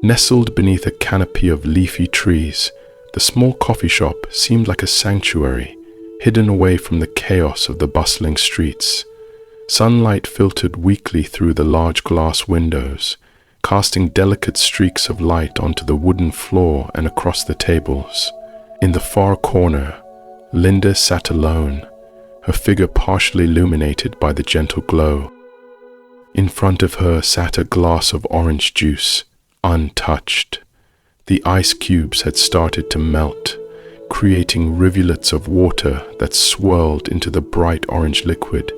Nestled beneath a canopy of leafy trees, the small coffee shop seemed like a sanctuary, hidden away from the chaos of the bustling streets. Sunlight filtered weakly through the large glass windows, casting delicate streaks of light onto the wooden floor and across the tables. In the far corner, Linda sat alone, her figure partially illuminated by the gentle glow. In front of her sat a glass of orange juice, untouched. The ice cubes had started to melt, creating rivulets of water that swirled into the bright orange liquid,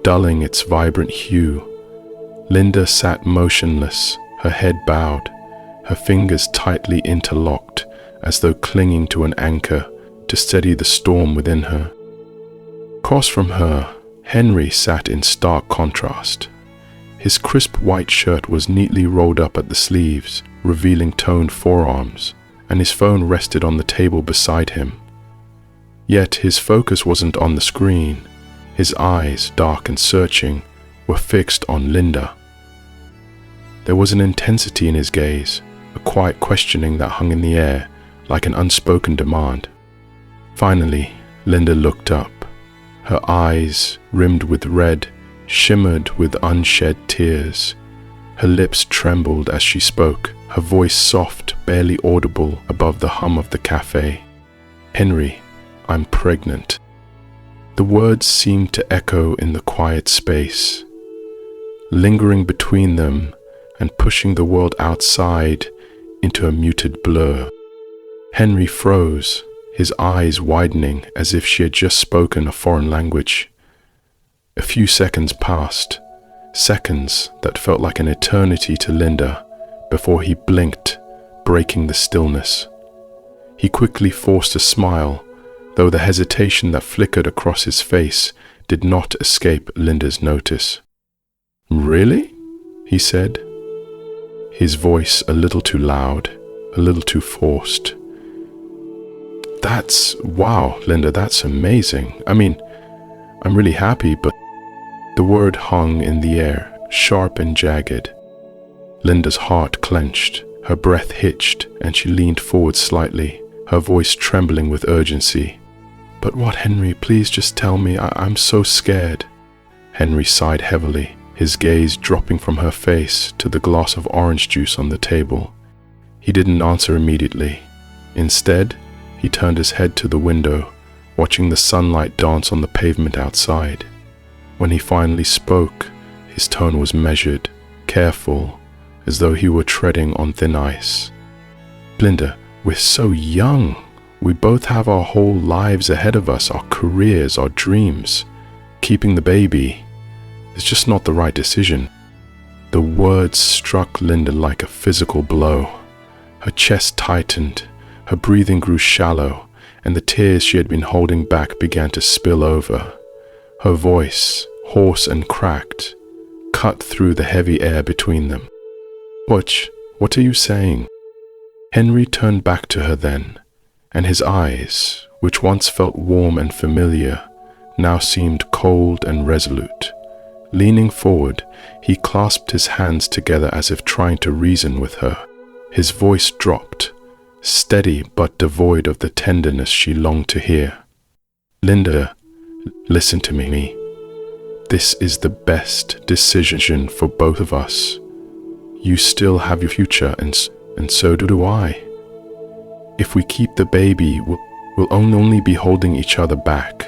dulling its vibrant hue. Linda sat motionless, her head bowed, her fingers tightly interlocked, as though clinging to an anchor to steady the storm within her. Across from her, Henry sat in stark contrast. His crisp white shirt was neatly rolled up at the sleeves, revealing toned forearms, and his phone rested on the table beside him. Yet his focus wasn't on the screen. His eyes, dark and searching, were fixed on Linda. There was an intensity in his gaze, a quiet questioning that hung in the air like an unspoken demand. Finally, Linda looked up. Her eyes, rimmed with red, shimmered with unshed tears. Her lips trembled as she spoke, her voice soft, barely audible above the hum of the cafe. "Henry, I'm pregnant." The words seemed to echo in the quiet space, lingering between them and pushing the world outside into a muted blur. Henry froze, his eyes widening as if she had just spoken a foreign language. A few seconds passed, seconds that felt like an eternity to Linda, before he blinked, breaking the stillness. He quickly forced a smile, though the hesitation that flickered across his face did not escape Linda's notice. "Really?" he said, his voice a little too loud, a little too forced. Wow, Linda, that's amazing. I mean, I'm really happy, but..." The word hung in the air, sharp and jagged. Linda's heart clenched, her breath hitched, and she leaned forward slightly, her voice trembling with urgency. "But what, Henry? Please just tell me. I'm so scared." Henry sighed heavily, his gaze dropping from her face to the glass of orange juice on the table. He didn't answer immediately. Instead, he turned his head to the window, watching the sunlight dance on the pavement outside. When he finally spoke, his tone was measured, careful, as though he were treading on thin ice. "Linda, we're so young. We both have our whole lives ahead of us, our careers, our dreams. Keeping the baby is just not the right decision." The words struck Linda like a physical blow. Her chest tightened, her breathing grew shallow, and the tears she had been holding back began to spill over. Her voice, hoarse and cracked, cut through the heavy air between them. What are you saying?" Henry turned back to her then, and his eyes, which once felt warm and familiar, now seemed cold and resolute. Leaning forward, he clasped his hands together as if trying to reason with her. His voice dropped, steady but devoid of the tenderness she longed to hear. "Linda, listen to me. This is the best decision for both of us. You still have your future, and so do I. If we keep the baby, we'll only be holding each other back.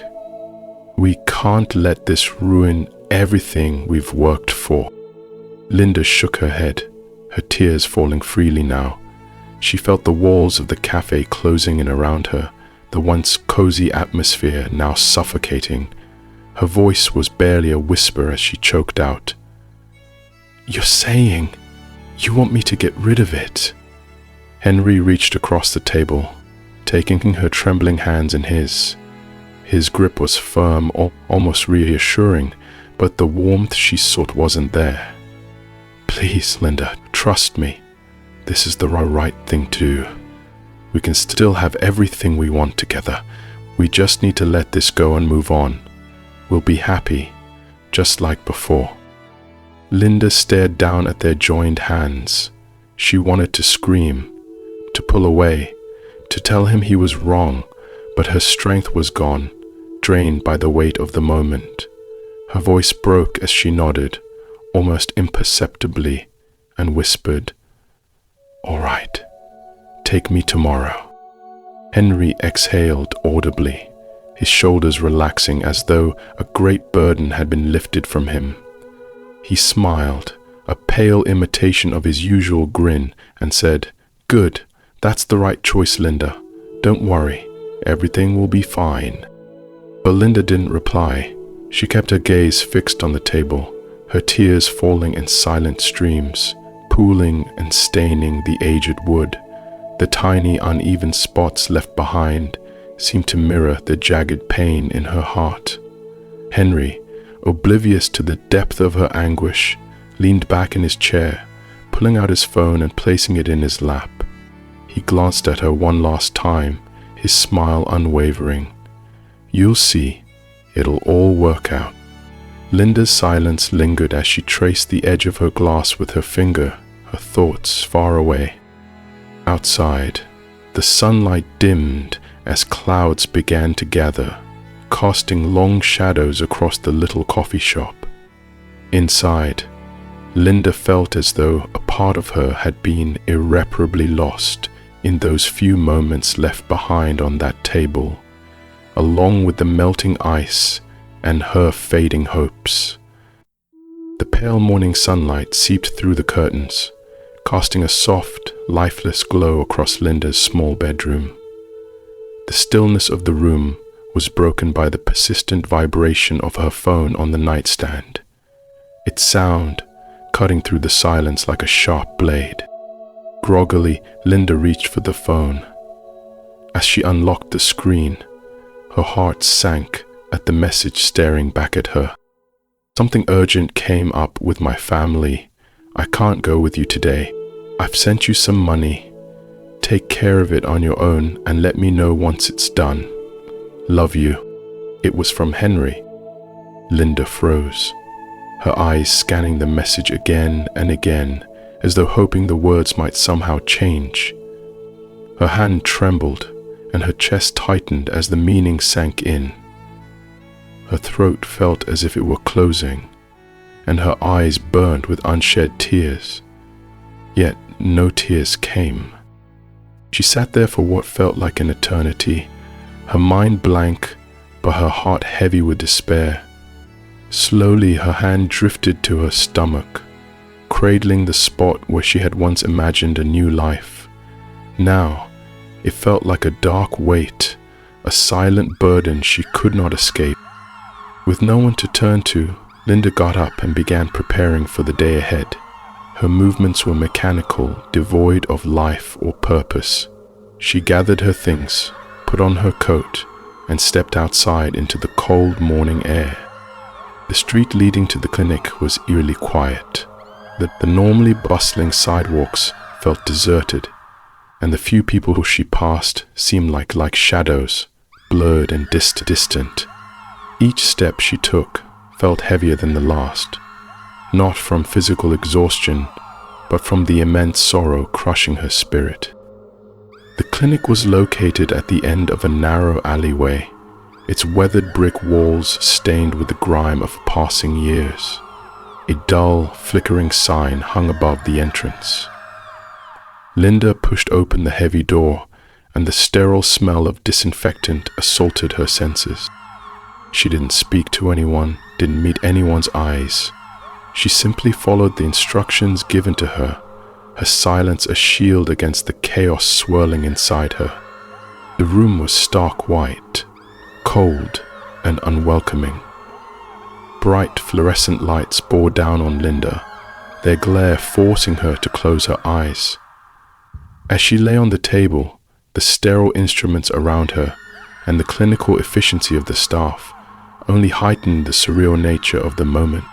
We can't let this ruin everything we've worked for." Linda shook her head, her tears falling freely now. She felt the walls of the cafe closing in around her, the once cozy atmosphere now suffocating. Her voice was barely a whisper as she choked out, "You're saying you want me to get rid of it?" Henry reached across the table, taking her trembling hands in his. His grip was firm, almost reassuring, but the warmth she sought wasn't there. "Please, Linda, trust me. This is the right thing to do. We can still have everything we want together. We just need to let this go and move on. We'll be happy, just like before." Linda stared down at their joined hands. She wanted to scream, to pull away, to tell him he was wrong, but her strength was gone, drained by the weight of the moment. Her voice broke as she nodded, almost imperceptibly, and whispered, "All right, take me tomorrow." Henry exhaled audibly, his shoulders relaxing as though a great burden had been lifted from him. He smiled, a pale imitation of his usual grin, and said, "Good, that's the right choice, Linda. Don't worry, everything will be fine." But Linda didn't reply. She kept her gaze fixed on the table, her tears falling in silent streams, pooling and staining the aged wood. The tiny uneven spots left behind seemed to mirror the jagged pain in her heart. Henry, oblivious to the depth of her anguish, leaned back in his chair, pulling out his phone and placing it in his lap. He glanced at her one last time, his smile unwavering. "You'll see, it'll all work out." Linda's silence lingered as she traced the edge of her glass with her finger, her thoughts far away. Outside, the sunlight dimmed as clouds began to gather, casting long shadows across the little coffee shop. Inside, Linda felt as though a part of her had been irreparably lost in those few moments left behind on that table, along with the melting ice and her fading hopes. The pale morning sunlight seeped through the curtains, casting a soft, lifeless glow across Linda's small bedroom. The stillness of the room was broken by the persistent vibration of her phone on the nightstand, its sound cutting through the silence like a sharp blade. Groggily, Linda reached for the phone. As she unlocked the screen, her heart sank at the message staring back at her. "Something urgent came up with my family. I can't go with you today. I've sent you some money. Take care of it on your own and let me know once it's done. Love you." It was from Henry. Linda froze, her eyes scanning the message again and again, as though hoping the words might somehow change. Her hand trembled, and her chest tightened as the meaning sank in. Her throat felt as if it were closing, and her eyes burned with unshed tears. Yet no tears came. She sat there for what felt like an eternity, her mind blank, but her heart heavy with despair. Slowly her hand drifted to her stomach, cradling the spot where she had once imagined a new life. Now, it felt like a dark weight, a silent burden she could not escape. With no one to turn to, Linda got up and began preparing for the day ahead. Her movements were mechanical, devoid of life or purpose. She gathered her things, put on her coat, and stepped outside into the cold morning air. The street leading to the clinic was eerily quiet. The normally bustling sidewalks felt deserted, and the few people who she passed seemed like shadows, blurred and distant. Each step she took felt heavier than the last, not from physical exhaustion, but from the immense sorrow crushing her spirit. The clinic was located at the end of a narrow alleyway, its weathered brick walls stained with the grime of passing years. A dull, flickering sign hung above the entrance. Linda pushed open the heavy door, and the sterile smell of disinfectant assaulted her senses. She didn't speak to anyone, didn't meet anyone's eyes. She simply followed the instructions given to her, her silence a shield against the chaos swirling inside her. The room was stark white, cold and unwelcoming. Bright fluorescent lights bore down on Linda, their glare forcing her to close her eyes. As she lay on the table, the sterile instruments around her and the clinical efficiency of the staff only heightened the surreal nature of the moment.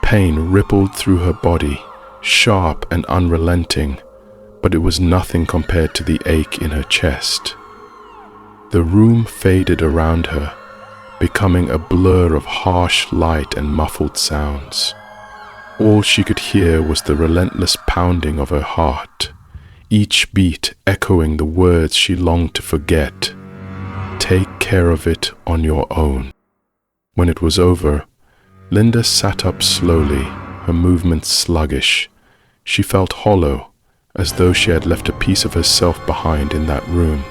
Pain rippled through her body, sharp and unrelenting, but it was nothing compared to the ache in her chest. The room faded around her, becoming a blur of harsh light and muffled sounds. All she could hear was the relentless pounding of her heart, each beat echoing the words she longed to forget. Take care of it on your own. When it was over, Linda sat up slowly, her movements sluggish. She felt hollow, as though she had left a piece of herself behind in that room.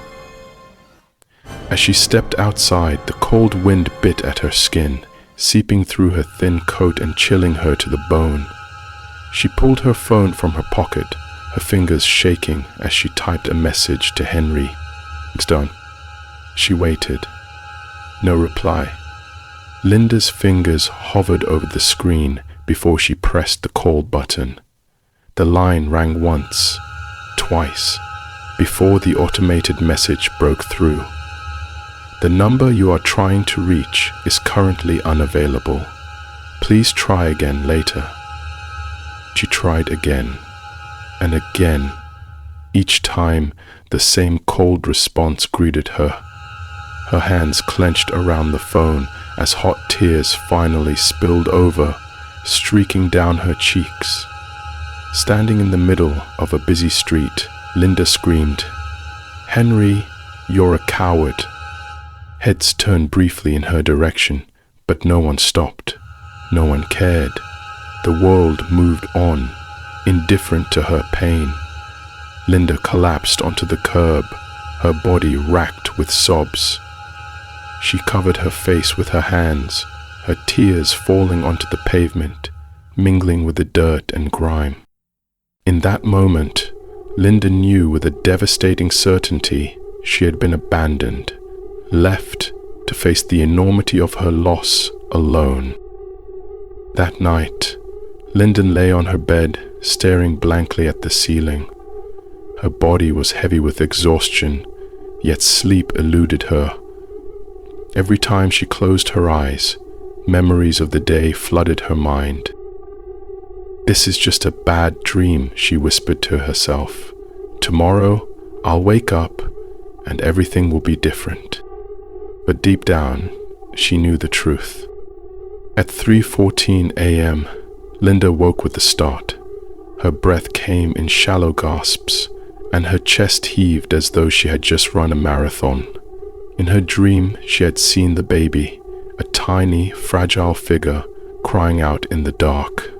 As she stepped outside, the cold wind bit at her skin, seeping through her thin coat and chilling her to the bone. She pulled her phone from her pocket, her fingers shaking as she typed a message to Henry. It's done. She waited. No reply. Linda's fingers hovered over the screen before she pressed the call button. The line rang once, twice, before the automated message broke through. The number you are trying to reach is currently unavailable. Please try again later. She tried again, and again. Each time, the same cold response greeted her. Her hands clenched around the phone as hot tears finally spilled over, streaking down her cheeks. Standing in the middle of a busy street, Linda screamed, "Henry, you're a coward." Heads turned briefly in her direction, but no one stopped. No one cared. The world moved on, indifferent to her pain. Linda collapsed onto the curb, her body racked with sobs. She covered her face with her hands, her tears falling onto the pavement, mingling with the dirt and grime. In that moment, Linda knew with a devastating certainty she had been abandoned, left to face the enormity of her loss alone. That night, Linda lay on her bed, staring blankly at the ceiling. Her body was heavy with exhaustion, yet sleep eluded her. Every time she closed her eyes, memories of the day flooded her mind. "This is just a bad dream," she whispered to herself. "Tomorrow, I'll wake up and everything will be different." But deep down, she knew the truth. At 3:14 a.m., Linda woke with a start. Her breath came in shallow gasps, and her chest heaved as though she had just run a marathon. In her dream, she had seen the baby, a tiny, fragile figure, crying out in the dark.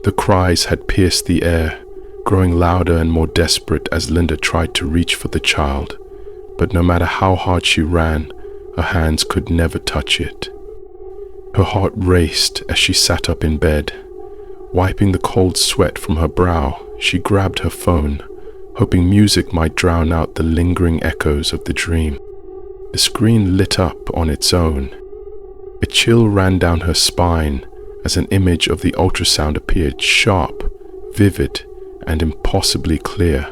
The cries had pierced the air, growing louder and more desperate as Linda tried to reach for the child. But no matter how hard she ran, her hands could never touch it. Her heart raced as she sat up in bed. Wiping the cold sweat from her brow, she grabbed her phone, hoping music might drown out the lingering echoes of the dream. The screen lit up on its own. A chill ran down her spine as an image of the ultrasound appeared, sharp, vivid, and impossibly clear.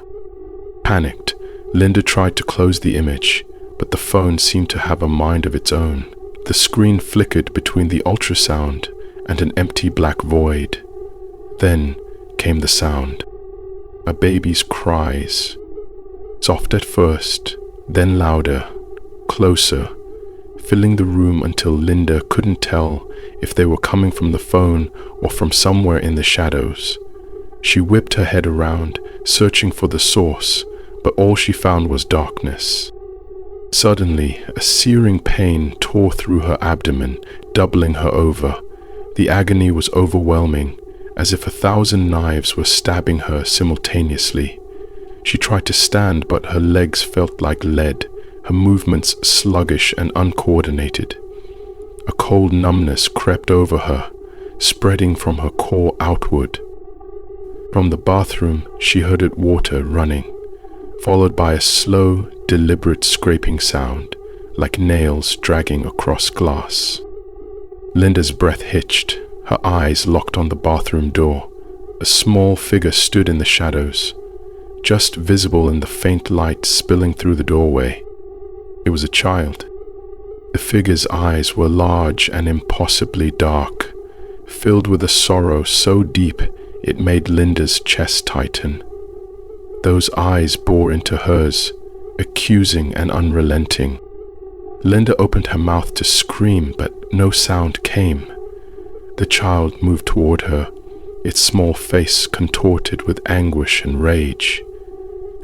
Panicked, Linda tried to close the image, but the phone seemed to have a mind of its own. The screen flickered between the ultrasound and an empty black void. Then came the sound. A baby's cries. Soft at first, then louder, closer, filling the room until Linda couldn't tell if they were coming from the phone or from somewhere in the shadows. She whipped her head around, searching for the source, but all she found was darkness. Suddenly, a searing pain tore through her abdomen, doubling her over. The agony was overwhelming, as if 1,000 knives were stabbing her simultaneously. She tried to stand, but her legs felt like lead, her movements sluggish and uncoordinated. A cold numbness crept over her, spreading from her core outward. From the bathroom, she heard water running, followed by a slow, deliberate scraping sound, like nails dragging across glass. Linda's breath hitched, her eyes locked on the bathroom door. A small figure stood in the shadows, just visible in the faint light spilling through the doorway. It was a child. The figure's eyes were large and impossibly dark, filled with a sorrow so deep it made Linda's chest tighten. Those eyes bore into hers, accusing and unrelenting. Linda opened her mouth to scream, but no sound came. The child moved toward her, its small face contorted with anguish and rage.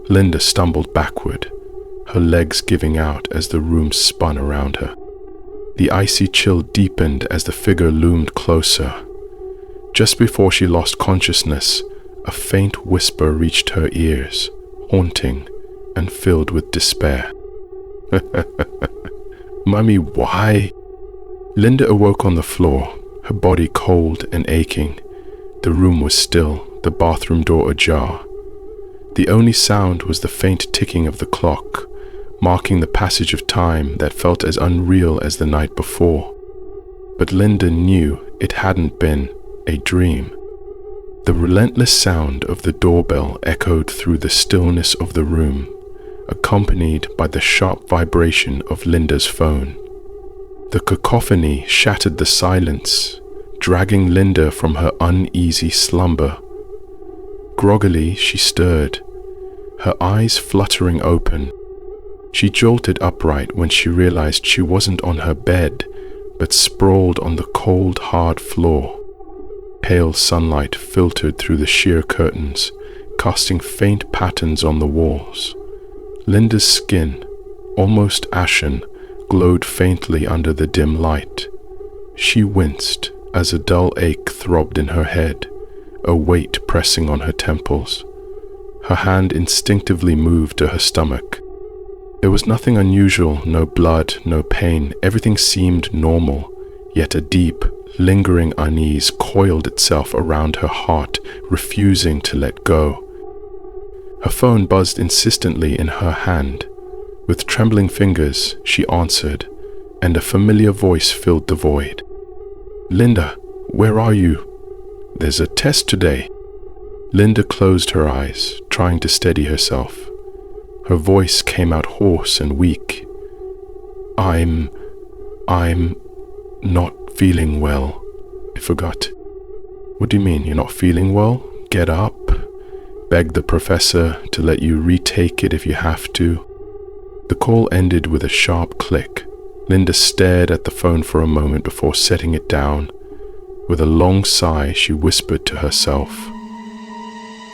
Linda stumbled backward, her legs giving out as the room spun around her. The icy chill deepened as the figure loomed closer. Just before she lost consciousness, a faint whisper reached her ears, haunting and filled with despair. "Mummy, why?" Linda awoke on the floor, her body cold and aching. The room was still, the bathroom door ajar. The only sound was the faint ticking of the clock, marking the passage of time that felt as unreal as the night before. But Linda knew it hadn't been a dream. The relentless sound of the doorbell echoed through the stillness of the room, accompanied by the sharp vibration of Linda's phone. The cacophony shattered the silence, dragging Linda from her uneasy slumber. Groggily, she stirred, her eyes fluttering open. She jolted upright when she realized she wasn't on her bed, but sprawled on the cold, hard floor. Pale sunlight filtered through the sheer curtains, casting faint patterns on the walls. Linda's skin, almost ashen, glowed faintly under the dim light. She winced as a dull ache throbbed in her head, a weight pressing on her temples. Her hand instinctively moved to her stomach. There was nothing unusual, no blood, no pain. Everything seemed normal, yet a deep, lingering unease coiled itself around her heart, refusing to let go. Her phone buzzed insistently in her hand. With trembling fingers, she answered, and a familiar voice filled the void. "Linda, where are you? There's a test today." Linda closed her eyes, trying to steady herself. Her voice came out hoarse and weak. I'm not feeling well." I forgot. "What do you mean, you're not feeling well? Get up," begged the professor to let you retake it if you have to. The call ended with a sharp click. Linda stared at the phone for a moment before setting it down. With a long sigh, she whispered to herself,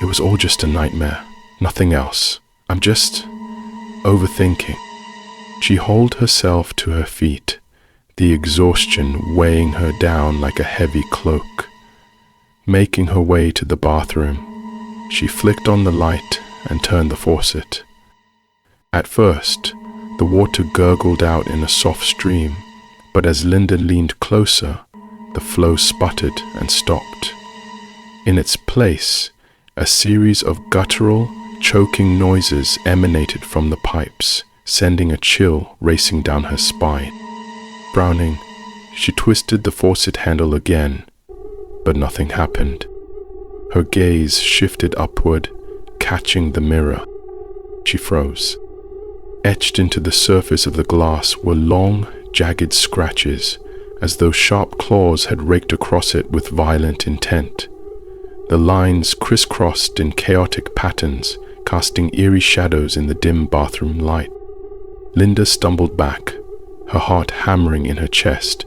"It was all just a nightmare, nothing else. I'm just overthinking." She hauled herself to her feet, the exhaustion weighing her down like a heavy cloak. Making her way to the bathroom, she flicked on the light and turned the faucet. At first, the water gurgled out in a soft stream, but as Linda leaned closer, the flow sputtered and stopped. In its place, a series of guttural, choking noises emanated from the pipes, sending a chill racing down her spine. Frowning, she twisted the faucet handle again, but nothing happened. Her gaze shifted upward, catching the mirror. She froze. Etched into the surface of the glass were long, jagged scratches, as though sharp claws had raked across it with violent intent. The lines crisscrossed in chaotic patterns, casting eerie shadows in the dim bathroom light. Linda stumbled back, her heart hammering in her chest.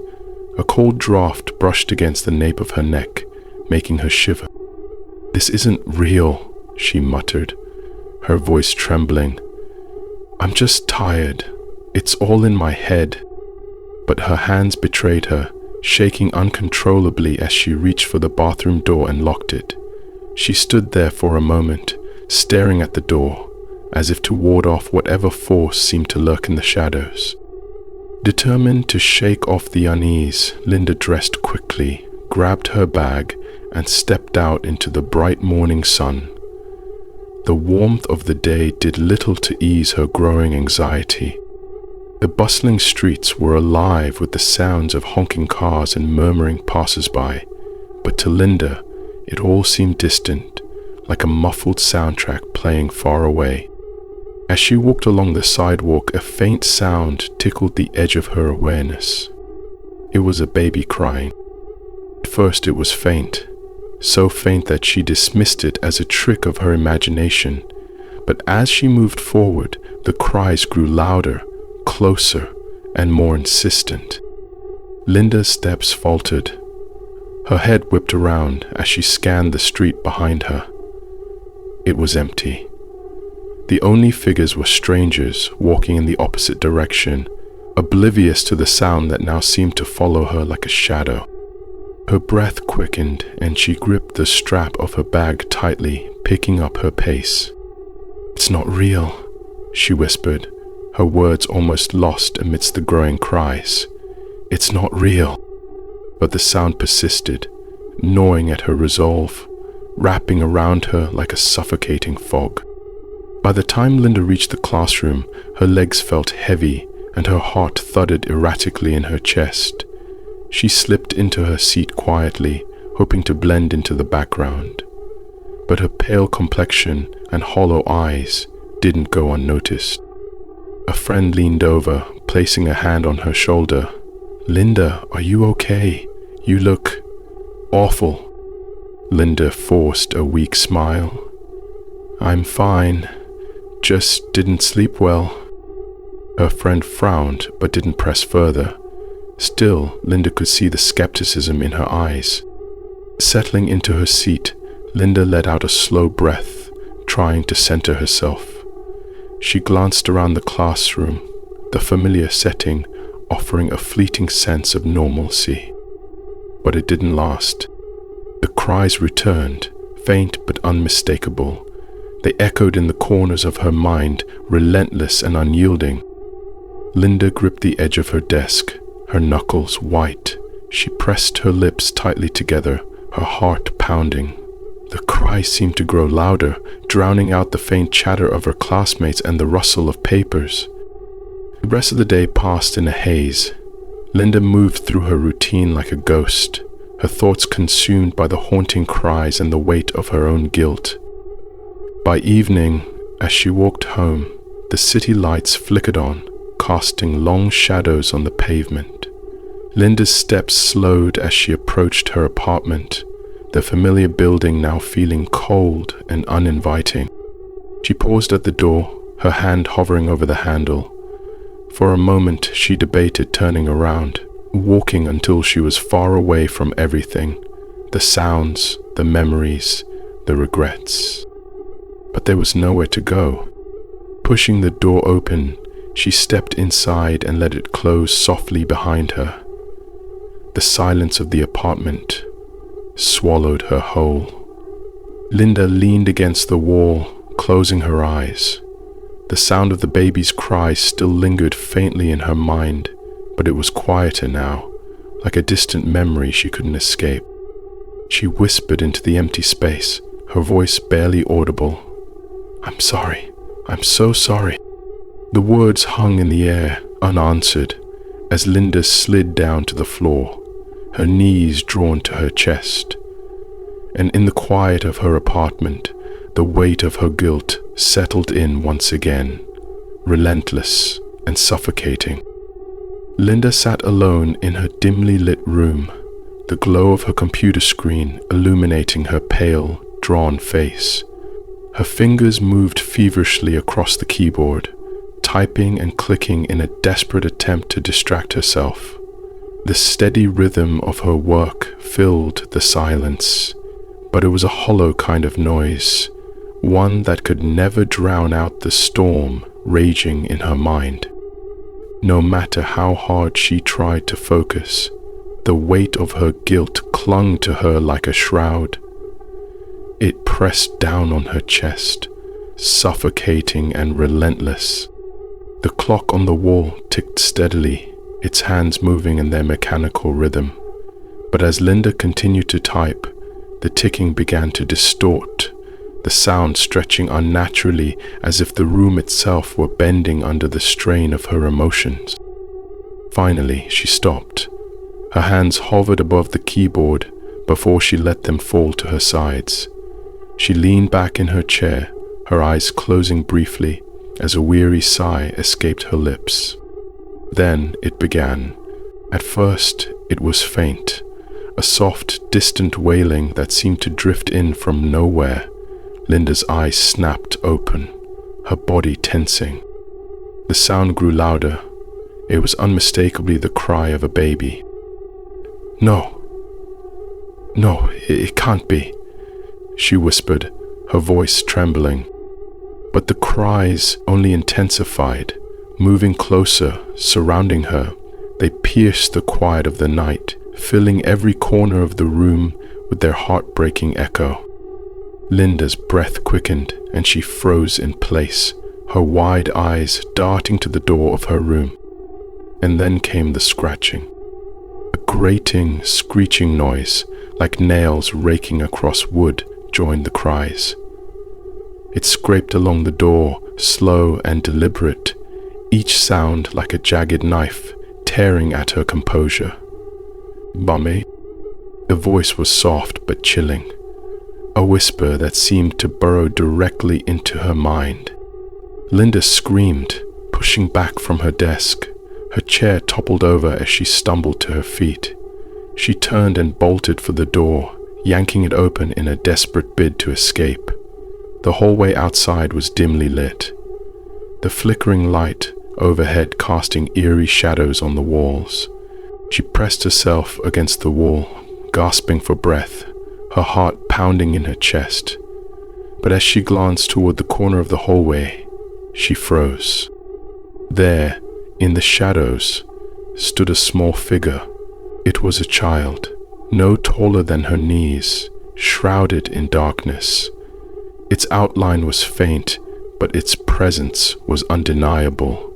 A cold draft brushed against the nape of her neck, making her shiver. "This isn't real," she muttered, her voice trembling. "I'm just tired. It's all in my head." But her hands betrayed her, shaking uncontrollably as she reached for the bathroom door and locked it. She stood there for a moment, staring at the door, as if to ward off whatever force seemed to lurk in the shadows. Determined to shake off the unease, Linda dressed quickly, grabbed her bag, and stepped out into the bright morning sun. The warmth of the day did little to ease her growing anxiety. The bustling streets were alive with the sounds of honking cars and murmuring passers-by, but to Linda, it all seemed distant, like a muffled soundtrack playing far away. As she walked along the sidewalk, a faint sound tickled the edge of her awareness. It was a baby crying. At first it was faint, so faint that she dismissed it as a trick of her imagination. But as she moved forward, the cries grew louder, closer, and more insistent. Linda's steps faltered. Her head whipped around as she scanned the street behind her. It was empty. The only figures were strangers walking in the opposite direction, oblivious to the sound that now seemed to follow her like a shadow. Her breath quickened and she gripped the strap of her bag tightly, picking up her pace. "It's not real," she whispered, her words almost lost amidst the growing cries. "It's not real." But the sound persisted, gnawing at her resolve, wrapping around her like a suffocating fog. By the time Linda reached the classroom, her legs felt heavy and her heart thudded erratically in her chest. She slipped into her seat quietly, hoping to blend into the background. But her pale complexion and hollow eyes didn't go unnoticed. A friend leaned over, placing a hand on her shoulder. "Linda, are you okay? You look awful." Linda forced a weak smile. "I'm fine. Just didn't sleep well." Her friend frowned but didn't press further. Still, Linda could see the skepticism in her eyes. Settling into her seat, Linda let out a slow breath, trying to center herself. She glanced around the classroom, the familiar setting offering a fleeting sense of normalcy. But it didn't last. The cries returned, faint but unmistakable. They echoed in the corners of her mind, relentless and unyielding. Linda gripped the edge of her desk, her knuckles white. She pressed her lips tightly together, her heart pounding. The cries seemed to grow louder, drowning out the faint chatter of her classmates and the rustle of papers. The rest of the day passed in a haze. Linda moved through her routine like a ghost, her thoughts consumed by the haunting cries and the weight of her own guilt. By evening, as she walked home, the city lights flickered on, casting long shadows on the pavement. Linda's steps slowed as she approached her apartment, the familiar building now feeling cold and uninviting. She paused at the door, her hand hovering over the handle. For a moment, she debated turning around, walking until she was far away from everything, the sounds, the memories, the regrets. But there was nowhere to go. Pushing the door open, she stepped inside and let it close softly behind her. The silence of the apartment swallowed her whole. Linda leaned against the wall, closing her eyes. The sound of the baby's cries still lingered faintly in her mind, but it was quieter now, like a distant memory she couldn't escape. She whispered into the empty space, her voice barely audible. "I'm sorry. I'm so sorry." The words hung in the air, unanswered, as Linda slid down to the floor, her knees drawn to her chest. And in the quiet of her apartment, the weight of her guilt settled in once again, relentless and suffocating. Linda sat alone in her dimly lit room, the glow of her computer screen illuminating her pale, drawn face. Her fingers moved feverishly across the keyboard, typing and clicking in a desperate attempt to distract herself. The steady rhythm of her work filled the silence, but it was a hollow kind of noise, one that could never drown out the storm raging in her mind. No matter how hard she tried to focus, the weight of her guilt clung to her like a shroud. It pressed down on her chest, suffocating and relentless. The clock on the wall ticked steadily, its hands moving in their mechanical rhythm. But as Linda continued to type, the ticking began to distort, the sound stretching unnaturally as if the room itself were bending under the strain of her emotions. Finally, she stopped. Her hands hovered above the keyboard before she let them fall to her sides. She leaned back in her chair, her eyes closing briefly as a weary sigh escaped her lips. Then it began. At first, it was faint, a soft, distant wailing that seemed to drift in from nowhere. Linda's eyes snapped open, her body tensing. The sound grew louder. It was unmistakably the cry of a baby. "No! No, it can't be," she whispered, her voice trembling. But the cries only intensified, moving closer, surrounding her. They pierced the quiet of the night, filling every corner of the room with their heartbreaking echo. Linda's breath quickened and she froze in place, her wide eyes darting to the door of her room. And then came the scratching. A grating, screeching noise, like nails raking across wood, joined the cries. It scraped along the door, slow and deliberate, each sound like a jagged knife tearing at her composure. "Mummy?" The voice was soft but chilling, a whisper that seemed to burrow directly into her mind. Linda screamed, pushing back from her desk. Her chair toppled over as she stumbled to her feet. She turned and bolted for the door, yanking it open in a desperate bid to escape. The hallway outside was dimly lit, the flickering light overhead casting eerie shadows on the walls. She pressed herself against the wall, gasping for breath, her heart pounding in her chest. But as she glanced toward the corner of the hallway, she froze. There, in the shadows, stood a small figure. It was a child, no taller than her knees, shrouded in darkness. Its outline was faint, but its presence was undeniable.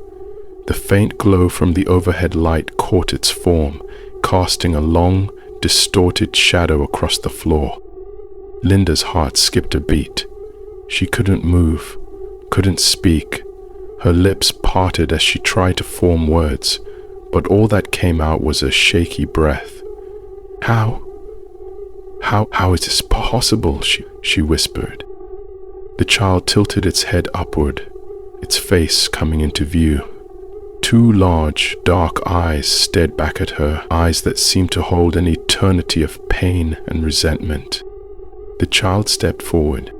The faint glow from the overhead light caught its form, casting a long, distorted shadow across the floor. Linda's heart skipped a beat. She couldn't move, couldn't speak. Her lips parted as she tried to form words, but all that came out was a shaky breath. How is this possible?" she whispered. The child tilted its head upward, its face coming into view. Two large, dark eyes stared back at her, eyes that seemed to hold an eternity of pain and resentment. The child stepped forward.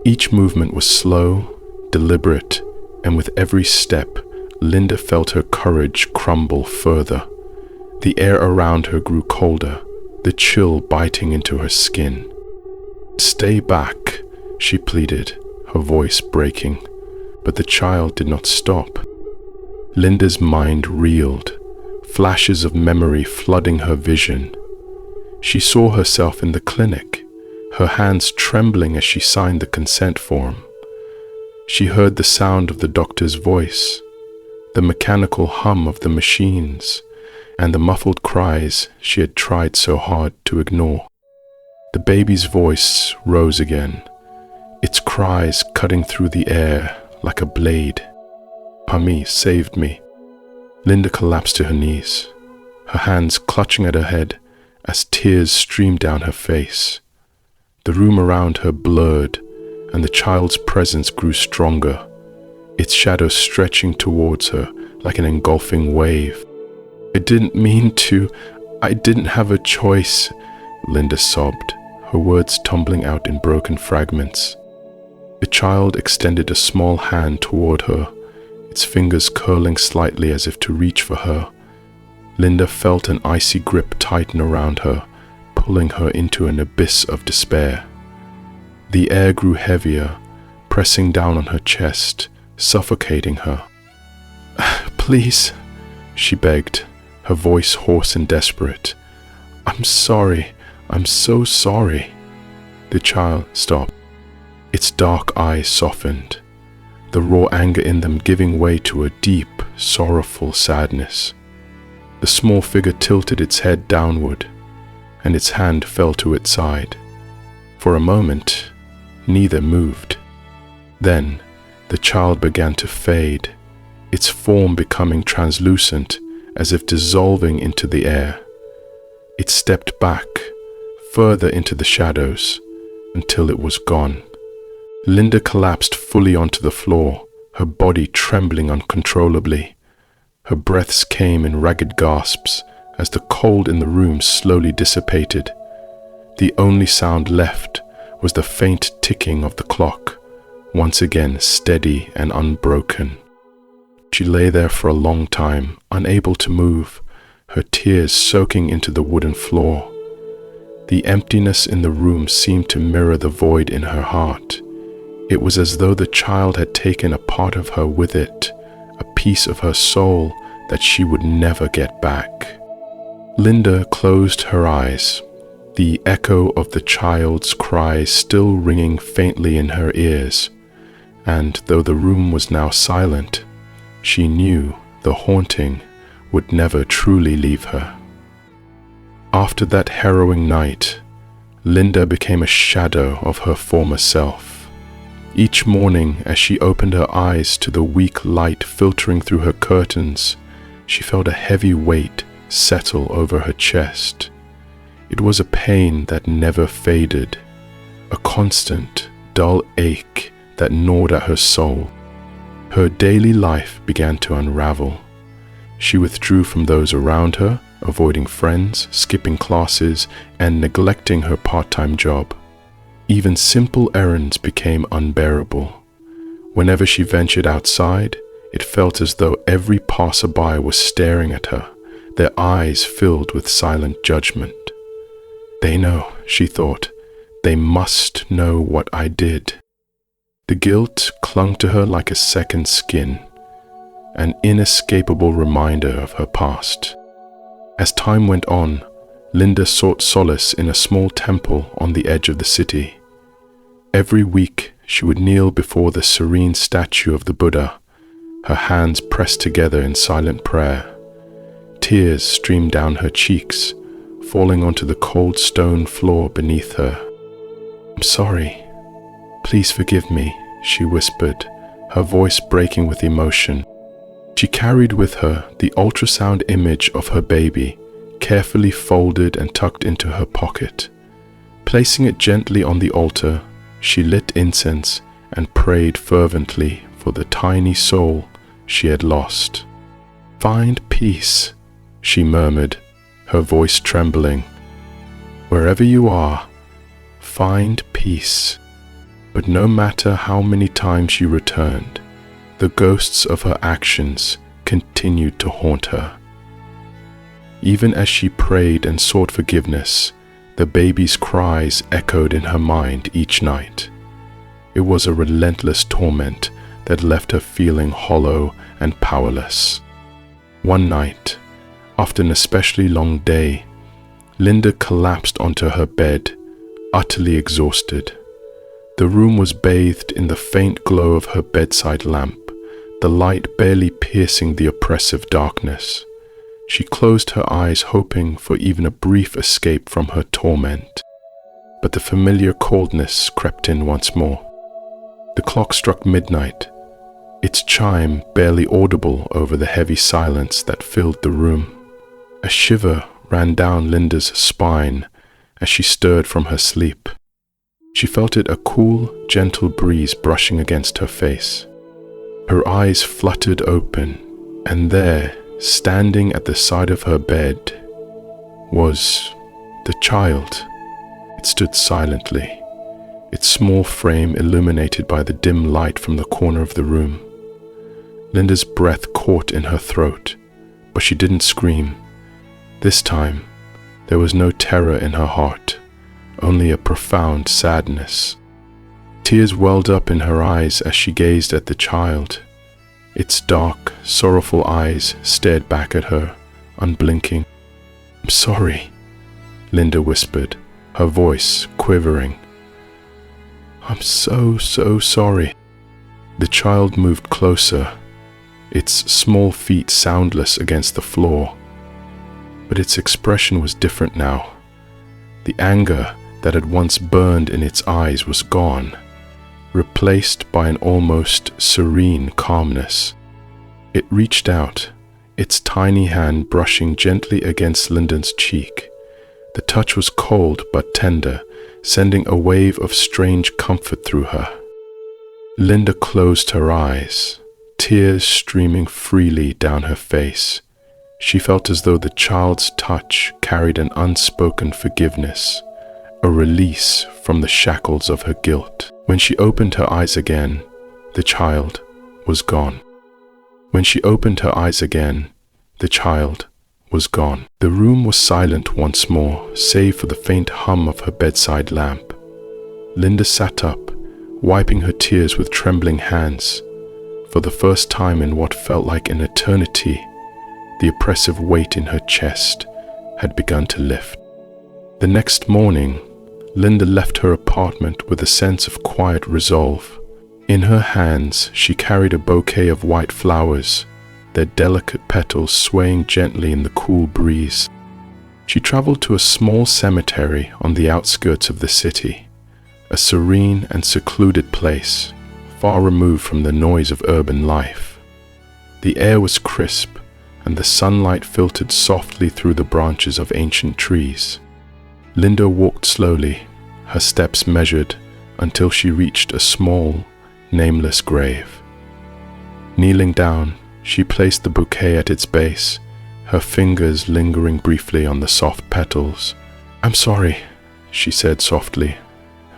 Each movement was slow, deliberate, and with every step, Linda felt her courage crumble further. The air around her grew colder, the chill biting into her skin. "Stay back," she pleaded, her voice breaking, but the child did not stop. Linda's mind reeled, flashes of memory flooding her vision. She saw herself in the clinic, her hands trembling as she signed the consent form. She heard the sound of the doctor's voice, the mechanical hum of the machines, and the muffled cries she had tried so hard to ignore. The baby's voice rose again, its cries cutting through the air like a blade. "Mummy saved me." Linda collapsed to her knees, her hands clutching at her head as tears streamed down her face. The room around her blurred, and the child's presence grew stronger, its shadow stretching towards her like an engulfing wave. I didn't have a choice," Linda sobbed, her words tumbling out in broken fragments. The child extended a small hand toward her, its fingers curling slightly as if to reach for her. Linda felt an icy grip tighten around her, pulling her into an abyss of despair. The air grew heavier, pressing down on her chest, suffocating her. "Please," she begged, her voice hoarse and desperate. "I'm sorry. I'm so sorry." The child stopped. Its dark eyes softened, the raw anger in them giving way to a deep, sorrowful sadness. The small figure tilted its head downward, and its hand fell to its side. For a moment, neither moved. Then, the child began to fade, its form becoming translucent as if dissolving into the air. It stepped back, further into the shadows, until it was gone. Linda collapsed fully onto the floor, her body trembling uncontrollably. Her breaths came in ragged gasps as the cold in the room slowly dissipated. The only sound left was the faint ticking of the clock, once again steady and unbroken. She lay there for a long time, unable to move, her tears soaking into the wooden floor. The emptiness in the room seemed to mirror the void in her heart. It was as though the child had taken a part of her with it, a piece of her soul that she would never get back. Linda closed her eyes, the echo of the child's cries still ringing faintly in her ears, and though the room was now silent, she knew the haunting would never truly leave her. After that harrowing night, Linda became a shadow of her former self. Each morning, as she opened her eyes to the weak light filtering through her curtains, she felt a heavy weight settle over her chest. It was a pain that never faded, a constant, dull ache that gnawed at her soul. Her daily life began to unravel. She withdrew from those around her, avoiding friends, skipping classes, and neglecting her part-time job. Even simple errands became unbearable. Whenever she ventured outside, it felt as though every passerby was staring at her, their eyes filled with silent judgment. They know, she thought. They must know what I did. The guilt clung to her like a second skin, an inescapable reminder of her past. As time went on, Linda sought solace in a small temple on the edge of the city. Every week, she would kneel before the serene statue of the Buddha, her hands pressed together in silent prayer. Tears streamed down her cheeks, falling onto the cold stone floor beneath her. "I'm sorry. Please forgive me," she whispered, her voice breaking with emotion. She carried with her the ultrasound image of her baby, carefully folded and tucked into her pocket. Placing it gently on the altar, she lit incense and prayed fervently for the tiny soul she had lost. "Find peace," she murmured, her voice trembling. "Wherever you are, find peace." But no matter how many times she returned, the ghosts of her actions continued to haunt her. Even as she prayed and sought forgiveness, the baby's cries echoed in her mind each night. It was a relentless torment that left her feeling hollow and powerless. One night, after an especially long day, Linda collapsed onto her bed, utterly exhausted. The room was bathed in the faint glow of her bedside lamp, the light barely piercing the oppressive darkness. She closed her eyes, hoping for even a brief escape from her torment. But the familiar coldness crept in once more. The clock struck midnight, its chime barely audible over the heavy silence that filled the room. A shiver ran down Linda's spine as she stirred from her sleep. She felt it, a cool, gentle breeze brushing against her face. Her eyes fluttered open, and there, standing at the side of her bed, was the child. It stood silently, its small frame illuminated by the dim light from the corner of the room. Linda's breath caught in her throat, but she didn't scream. This time, there was no terror in her heart, only a profound sadness. Tears welled up in her eyes as she gazed at the child. Its dark, sorrowful eyes stared back at her, unblinking. "I'm sorry," Linda whispered, her voice quivering. "I'm so sorry." The child moved closer, its small feet soundless against the floor. But its expression was different now. The anger that had once burned in its eyes was gone, replaced by an almost serene calmness. It reached out, its tiny hand brushing gently against Linda's cheek. The touch was cold but tender, sending a wave of strange comfort through her. Linda closed her eyes, tears streaming freely down her face. She felt as though the child's touch carried an unspoken forgiveness, a release from the shackles of her guilt. When she opened her eyes again, the child was gone. When she opened her eyes again, the child was gone. The room was silent once more, save for the faint hum of her bedside lamp. Linda sat up, wiping her tears with trembling hands. For the first time in what felt like an eternity, the oppressive weight in her chest had begun to lift. The next morning, Linda left her apartment with a sense of quiet resolve. In her hands, she carried a bouquet of white flowers, their delicate petals swaying gently in the cool breeze. She traveled to a small cemetery on the outskirts of the city, a serene and secluded place, far removed from the noise of urban life. The air was crisp, and the sunlight filtered softly through the branches of ancient trees. Linda walked slowly, her steps measured, until she reached a small, nameless grave. Kneeling down, she placed the bouquet at its base, her fingers lingering briefly on the soft petals. "I'm sorry," she said softly,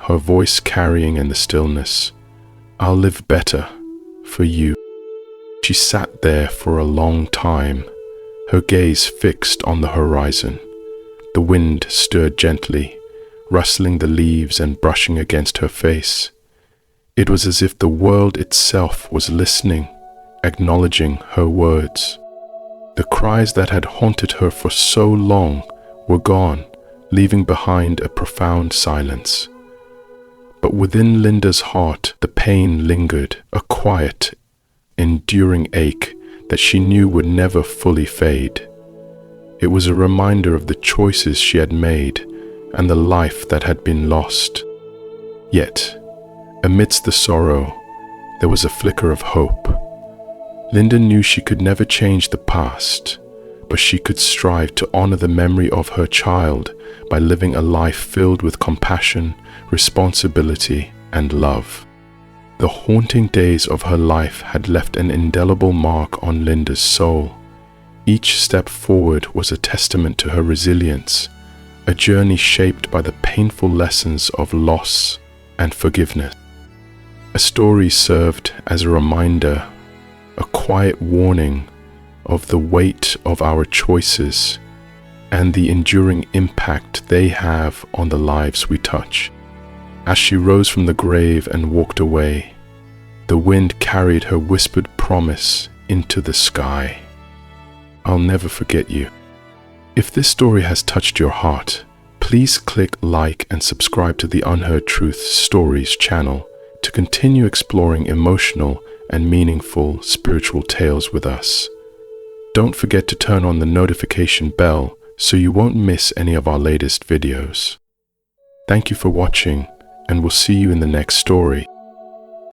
her voice carrying in the stillness. "I'll live better for you." She sat there for a long time, her gaze fixed on the horizon. The wind stirred gently, rustling the leaves and brushing against her face. It was as if the world itself was listening, acknowledging her words. The cries that had haunted her for so long were gone, leaving behind a profound silence. But within Linda's heart, the pain lingered, a quiet, enduring ache that she knew would never fully fade. It was a reminder of the choices she had made and the life that had been lost. Yet, amidst the sorrow, there was a flicker of hope. Linda knew she could never change the past, but she could strive to honor the memory of her child by living a life filled with compassion, responsibility, and love. The haunting days of her life had left an indelible mark on Linda's soul. Each step forward was a testament to her resilience, a journey shaped by the painful lessons of loss and forgiveness. A story served as a reminder, a quiet warning of the weight of our choices and the enduring impact they have on the lives we touch. As she rose from the grave and walked away, the wind carried her whispered promise into the sky. "I'll never forget you." If this story has touched your heart, please click like and subscribe to the Unheard Truth Stories channel to continue exploring emotional and meaningful spiritual tales with us. Don't forget to turn on the notification bell so you won't miss any of our latest videos. Thank you for watching, and we'll see you in the next story.